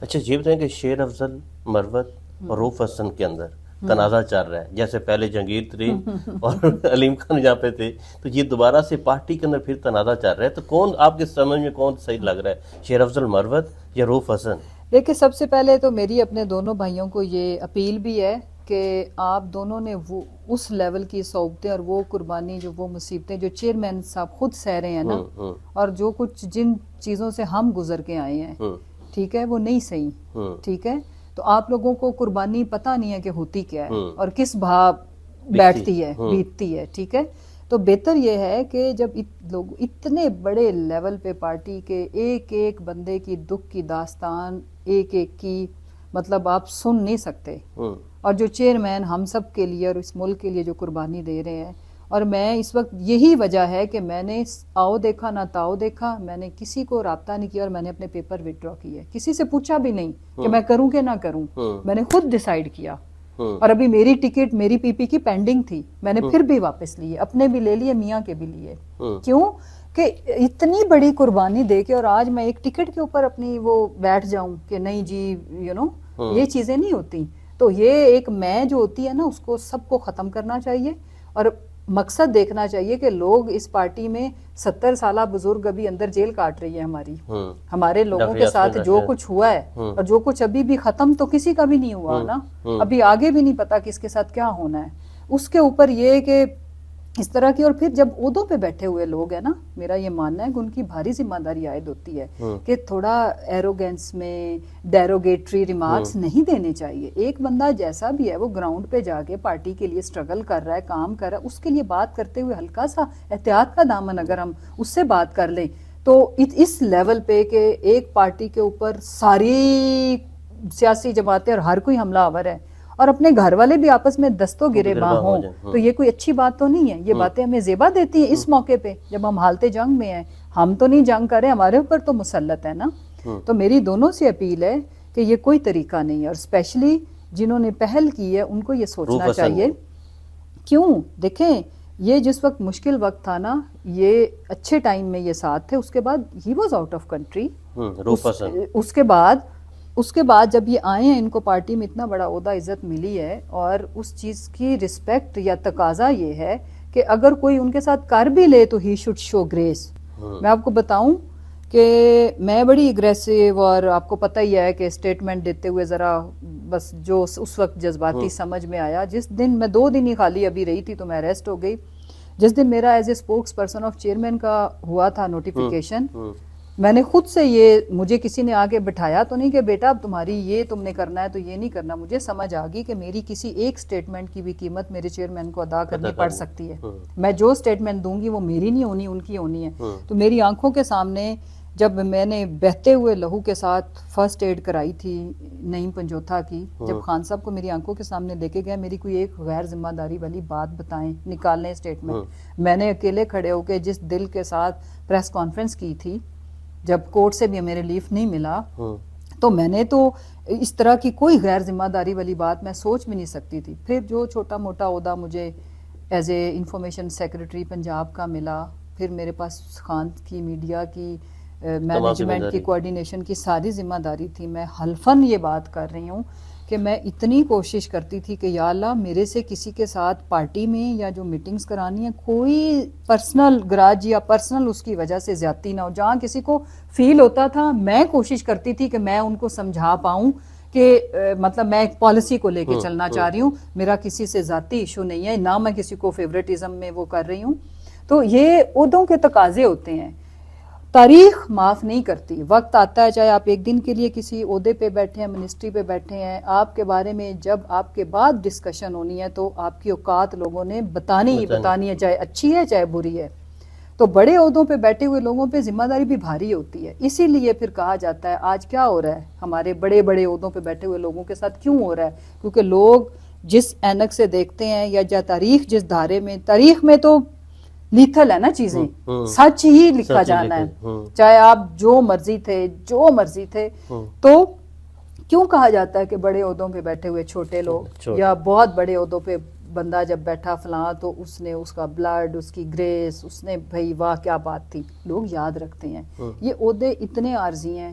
اچھا یہ بتائیں کہ شیر افضل، مروت اور روف حسن کے اندر تنازع چل رہا ہے، جیسے پہلے جہانگیر ترین اور علیم خان یہاں پہ تھے، تو یہ دوبارہ سے پارٹی کے اندر پھر تنازع چل رہا ہے، تو کون آپ کے سمجھ میں کون صحیح لگ رہا ہے، شیر افضل مروت یا روف حسن؟ دیکھیں، سب سے پہلے تو میری اپنے دونوں بھائیوں کو یہ اپیل بھی ہے کہ آپ دونوں نے وہ اس لیول کی صحبتیں اور وہ قربانی، جو وہ مصیبتیں جو چیئرمین صاحب خود سہ رہے ہیں نا، اور جو کچھ جن چیزوں سے ہم گزر کے آئے ہیں، ٹھیک ہے، وہ نہیں صحیح، ٹھیک ہے، تو آپ لوگوں کو قربانی پتہ نہیں ہے کہ ہوتی کیا ہے اور کس بھا بیٹھتی ہے، بیتتی ہے، ٹھیک ہے۔ تو بہتر یہ ہے کہ جب لوگ اتنے بڑے لیول پہ پارٹی کے ایک ایک بندے کی دکھ کی داستان ایک ایک کی مطلب آپ سن نہیں سکتے، اور جو چیئرمین ہم سب کے لیے اور اس ملک کے لیے جو قربانی دے رہے ہیں، اور میں اس وقت یہی وجہ ہے کہ میں نے آؤ دیکھا نہ تاؤ دیکھا، میں نے کسی کو رابطہ نہیں کیا اور میں نے اپنے پیپر وتھڈرا کیے، کسی سے پوچھا بھی نہیں کہ میں کروں کہ نہ کروں، میں نے خود ڈیسائیڈ کیا، اور ابھی میری ٹکٹ میری پی پی کی پینڈنگ تھی، میں نے پھر بھی واپس لیے، اپنے بھی لے لیے، میاں کے بھی لیے، کیوں کہ اتنی بڑی قربانی دے کے اور آج میں ایک ٹکٹ کے اوپر اپنی وہ بیٹھ جاؤں کہ نہیں جی یہ چیزیں نہیں ہوتی۔ تو یہ ایک میں جو ہوتی ہے نا، اس کو سب کو ختم کرنا چاہیے اور مقصد دیکھنا چاہیے کہ لوگ اس پارٹی میں 70 سالہ بزرگ ابھی اندر جیل کاٹ رہی ہے ہماری، ہمارے لوگوں کے ساتھ جو کچھ ہوا ہے اور جو کچھ ابھی بھی ختم تو کسی کا بھی نہیں ہوا نا، ابھی آگے بھی نہیں پتا کس کے ساتھ کیا ہونا ہے، اس کے اوپر یہ کہ اس طرح کی، اور پھر جب عہدوں پہ بیٹھے ہوئے لوگ ہیں نا، میرا یہ ماننا ہے کہ ان کی بھاری ذمہ داری عائد ہوتی ہے کہ تھوڑا ایروگینس میں ڈیروگیٹری ریمارکس نہیں دینے چاہیے۔ ایک بندہ جیسا بھی ہے وہ گراؤنڈ پہ جا کے پارٹی کے لیے سٹرگل کر رہا ہے، کام کر رہا ہے، اس کے لیے بات کرتے ہوئے ہلکا سا احتیاط کا دامن اگر ہم اس سے بات کر لیں تو اس لیول پہ کہ ایک پارٹی کے اوپر ساری سیاسی جماعتیں اور ہر کوئی حملہ آور ہے اور اپنے گھر والے بھی آپس میں دستوں گریباں ہوں، تو یہ کوئی اچھی بات تو نہیں ہے۔ یہ باتیں ہمیں زیبا دیتی ہیں اس موقع پہ جب ہم حالت جنگ میں ہیں، ہم تو نہیں جنگ کر رہے، ہمارے اوپر تو مسلط ہے نا۔ تو میری دونوں سے اپیل ہے کہ یہ کوئی طریقہ نہیں ہے، اور اسپیشلی جنہوں نے پہل کی ہے ان کو یہ سوچنا چاہیے، کیوں دیکھیں یہ جس وقت مشکل وقت تھا نا، یہ اچھے ٹائم میں یہ ساتھ تھے، اس کے بعد ہی واز آؤٹ آف کنٹری، اس کے بعد جب یہ آئے ہیں، ان کو پارٹی میں اتنا بڑا عہدہ عزت ملی ہے، اور اس چیز کی رسپیکٹ یا تقاضا یہ ہے کہ اگر کوئی ان کے ساتھ کر بھی لے تو ہی شوڈ شو گریس۔ میں آپ کو بتاؤں کہ میں بڑی اگریسو، اور آپ کو پتہ ہی ہے کہ اسٹیٹمنٹ دیتے ہوئے ذرا بس جو اس وقت جذباتی سمجھ میں آیا، جس دن میں 2 دن ہی خالی ابھی رہی تھی تو میں اریسٹ ہو گئی، جس دن میرا as a spokes person of chairman کا ہوا تھا نوٹیفیکیشن، میں نے خود سے یہ، مجھے کسی نے آگے بٹھایا تو نہیں کہ بیٹا اب تمہاری یہ تم نے کرنا ہے تو یہ نہیں کرنا، مجھے سمجھ آ گئی کہ میری کسی ایک سٹیٹمنٹ کی بھی قیمت میرے چیئرمین کو ادا کرنی پڑ سکتی ہے، میں جو سٹیٹمنٹ دوں گی وہ میری نہیں ہونی، ان کی ہونی ہے۔ تو میری آنکھوں کے سامنے جب میں نے بہتے ہوئے لہو کے ساتھ فرسٹ ایڈ کرائی تھی نعیم پنجوتھا کی، جب خان صاحب کو میری آنکھوں کے سامنے لے کے گئے، میری کوئی ایک غیر ذمہ داری والی بات بتائیں، نکالیں سٹیٹمنٹ، میں نے اکیلے کھڑے ہو کے جس دل کے ساتھ پریس کانفرنس کی تھی، جب کورٹ سے بھی ہمیں ریلیف نہیں ملا، تو میں نے تو اس طرح کی کوئی غیر ذمہ داری والی بات میں سوچ بھی نہیں سکتی تھی۔ پھر جو چھوٹا موٹا عہدہ مجھے as a information secretary Punjab کا ملا، پھر میرے پاس خان کی میڈیا کی مینجمنٹ کی کوارڈینیشن کی ساری ذمہ داری تھی۔ میں حلفاً یہ بات کر رہی ہوں کہ میں اتنی کوشش کرتی تھی کہ یا اللہ میرے سے کسی کے ساتھ پارٹی میں یا جو میٹنگز کرانی ہے کوئی پرسنل گراج یا پرسنل اس کی وجہ سے زیادتی نہ ہو، جہاں کسی کو فیل ہوتا تھا میں کوشش کرتی تھی کہ میں ان کو سمجھا پاؤں کہ مطلب میں ایک پالیسی کو لے کے چلنا چاہ رہی ہوں، میرا کسی سے ذاتی ایشو نہیں ہے، نہ میں کسی کو فیوریٹزم میں وہ کر رہی ہوں۔ تو یہ عہدوں کے تقاضے ہوتے ہیں، تاریخ معاف نہیں کرتی، وقت آتا ہے، چاہے آپ ایک دن کے لیے کسی عہدے پہ بیٹھے ہیں، منسٹری پہ بیٹھے ہیں، آپ کے بارے میں جب آپ کے بعد ڈسکشن ہونی ہے تو آپ کی اوقات لوگوں نے بتانی ہے، چاہے اچھی ہے چاہے بری ہے۔ تو بڑے عہدوں پہ بیٹھے ہوئے لوگوں پہ ذمہ داری بھی بھاری ہوتی ہے، اسی لیے پھر کہا جاتا ہے آج کیا ہو رہا ہے ہمارے بڑے بڑے عہدوں پہ بیٹھے ہوئے لوگوں کے ساتھ کیوں ہو رہا ہے، کیونکہ لوگ جس اینک سے دیکھتے ہیں یا تاریخ جس دھارے میں، تاریخ میں تو لیتھل ہے نا چیزیں، سچ ہی لکھا جانا ہے، چاہے آپ جو مرضی تھے، تو کیوں کہا جاتا ہے کہ بڑے عہدوں پہ بیٹھے ہوئے چھوٹے لوگ، یا بہت بڑے عہدوں پہ بندہ جب بیٹھا فلاں تو اس نے اس کا بلڈ، اس کی گریس، اس نے بھائی واہ کیا بات تھی، لوگ یاد رکھتے ہیں۔ یہ عہدے اتنے عارضی ہیں۔